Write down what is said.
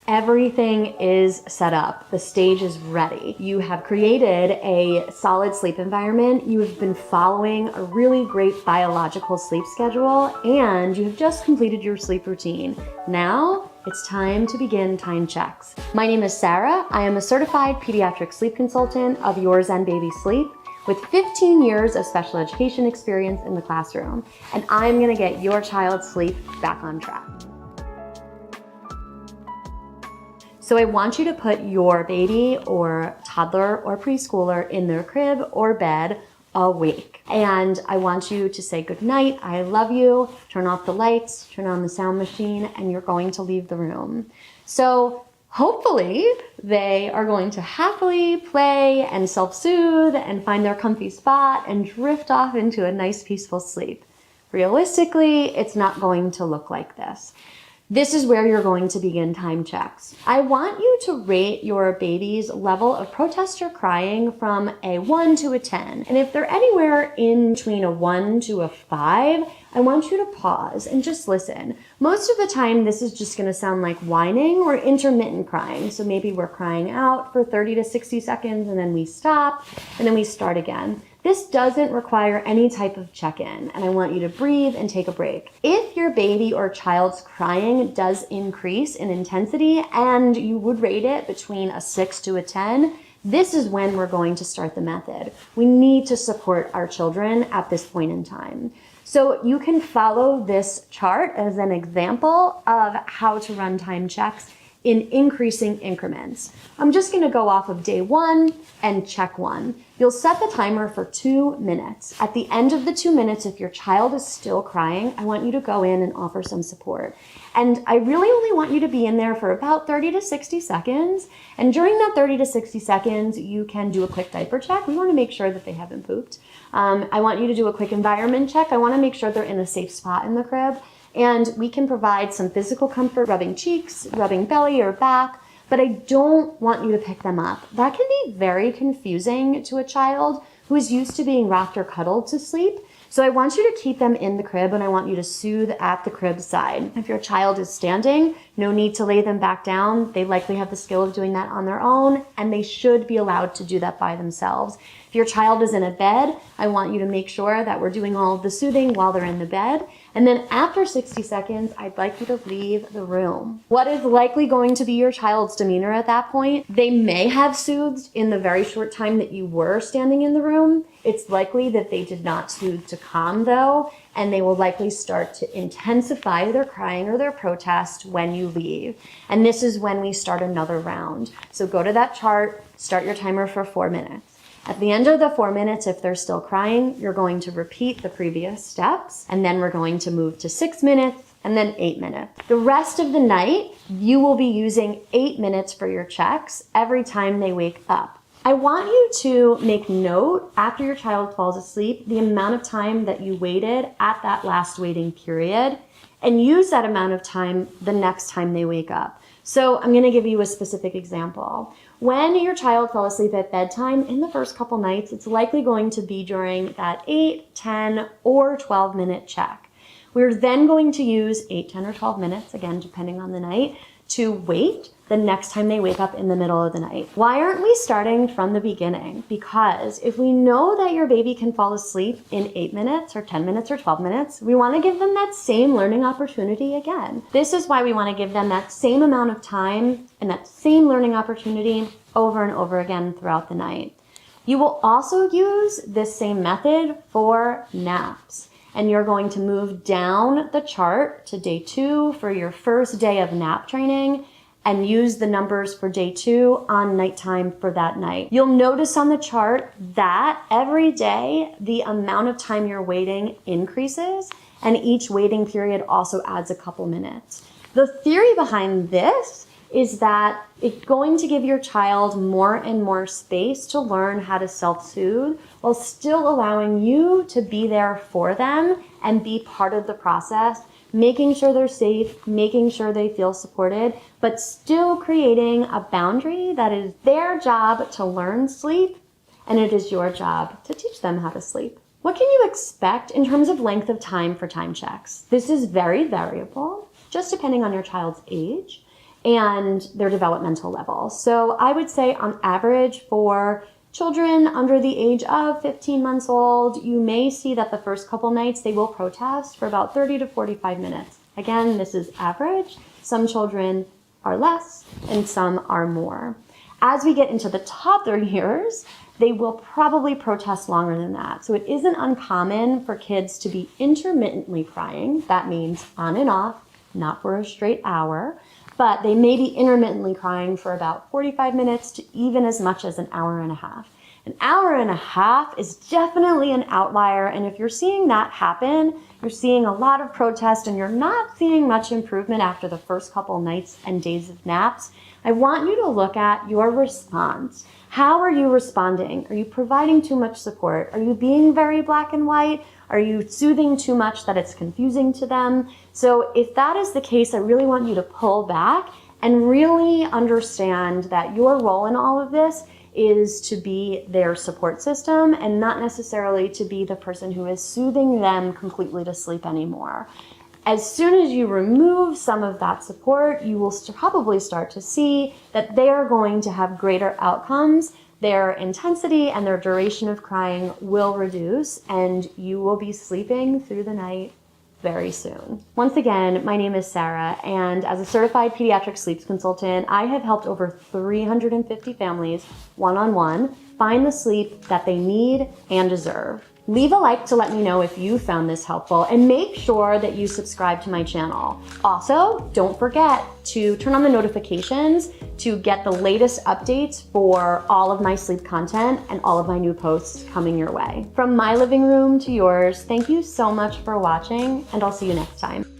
Everything is set up. The stage is ready. You have created a solid sleep environment. You have been following a really great biological sleep schedule, and you have just completed your sleep routine. Now it's time to begin time checks. My name is Sarah. I am a certified pediatric sleep consultant of Your Zen Baby Sleep with 15 years of special education experience in the classroom, and I'm gonna get your child's sleep back on track. So I want you to put your baby or toddler or preschooler in their crib or bed awake. And I want you to say goodnight, I love you, turn off the lights, turn on the sound machine, and you're going to leave the room. So hopefully they are going to happily play and self-soothe and find their comfy spot and drift off into a nice peaceful sleep. Realistically, it's not going to look like this. This is where you're going to begin time checks. I want you to rate your baby's level of protest or crying from a 1 to a 10. And if they're anywhere in between a 1 to a 5, I want you to pause and just listen. Most of the time, this is just gonna sound like whining or intermittent crying. So maybe we're crying out for 30 to 60 seconds and then we stop and then we start again. This doesn't require any type of check-in, and I want you to breathe and take a break. If your baby or child's crying does increase in intensity and you would rate it between a 6 to a 10, this is when we're going to start the method. We need to support our children at this point in time. So you can follow this chart as an example of how to run time checks in increasing increments. I'm just gonna go off of day 1 and check 1. You'll set the timer for 2 minutes. At the end of the 2 minutes, if your child is still crying, I want you to go in and offer some support. And I really only want you to be in there for about 30 to 60 seconds. And during that 30 to 60 seconds, you can do a quick diaper check. We wanna make sure that they haven't pooped. I want you to do a quick environment check. I wanna make sure they're in a safe spot in the crib. And we can provide some physical comfort, rubbing cheeks, rubbing belly or back, but I don't want you to pick them up. That can be very confusing to a child who is used to being rocked or cuddled to sleep. So I want you to keep them in the crib and I want you to soothe at the crib side. If your child is standing, no need to lay them back down. They likely have the skill of doing that on their own and they should be allowed to do that by themselves. If your child is in a bed, I want you to make sure that we're doing all of the soothing while they're in the bed. And then after 60 seconds, I'd like you to leave the room. What is likely going to be your child's demeanor at that point? They may have soothed in the very short time that you were standing in the room. It's likely that they did not soothe to calm though, and they will likely start to intensify their crying or their protest when you leave. And this is when we start another round. So go to that chart, start your timer for 4 minutes. At the end of the 4 minutes, if they're still crying, you're going to repeat the previous steps, and then we're going to move to 6 minutes and then 8 minutes. The rest of the night, you will be using 8 minutes for your checks every time they wake up. I want you to make note after your child falls asleep, the amount of time that you waited at that last waiting period, and use that amount of time the next time they wake up. So I'm gonna give you a specific example. When your child fell asleep at bedtime in the first couple nights, it's likely going to be during that 8, 10, or 12-minute check. We're then going to use 8, 10, or 12 minutes, again, depending on the night, to wait the next time they wake up in the middle of the night. Why aren't we starting from the beginning? Because if we know that your baby can fall asleep in 8 minutes or 10 minutes or 12 minutes, we want to give them that same learning opportunity again. This is why we want to give them that same amount of time and that same learning opportunity over and over again throughout the night. You will also use this same method for naps. And you're going to move down the chart to day 2 for your first day of nap training and use the numbers for day 2 on nighttime for that night. You'll notice on the chart that every day, the amount of time you're waiting increases and each waiting period also adds a couple minutes. The theory behind this is that it's going to give your child more and more space to learn how to self-soothe while still allowing you to be there for them and be part of the process, making sure they're safe, making sure they feel supported, but still creating a boundary that is their job to learn sleep, and it is your job to teach them how to sleep. What can you expect in terms of length of time for time checks? This is very variable, just depending on your child's age. and their developmental level. So I would say on average for children under the age of 15 months old, you may see that the first couple nights they will protest for about 30 to 45 minutes. Again, this is average. Some children are less and some are more. As we get into the toddler years, they will probably protest longer than that. So it isn't uncommon for kids to be intermittently crying. That means on and off, not for a straight hour, but they may be intermittently crying for about 45 minutes to even as much as an hour and a half. An hour and a half is definitely an outlier, and if you're seeing that happen, you're seeing a lot of protest and you're not seeing much improvement after the first couple nights and days of naps, I want you to look at your response. How are you responding? Are you providing too much support? Are you being very black and white? Are you soothing too much that it's confusing to them? So if that is the case, I really want you to pull back and really understand that your role in all of this is to be their support system and not necessarily to be the person who is soothing them completely to sleep anymore. As soon as you remove some of that support, you will probably start to see that they are going to have greater outcomes. Their intensity and their duration of crying will reduce, and you will be sleeping through the night very soon. Once again, my name is Sarah, and as a certified pediatric sleep consultant, I have helped over 350 families one-on-one find the sleep that they need and deserve. Leave a like to let me know if you found this helpful, and make sure that you subscribe to my channel. Also, don't forget to turn on the notifications to get the latest updates for all of my sleep content and all of my new posts coming your way. From my living room to yours, thank you so much for watching, and I'll see you next time.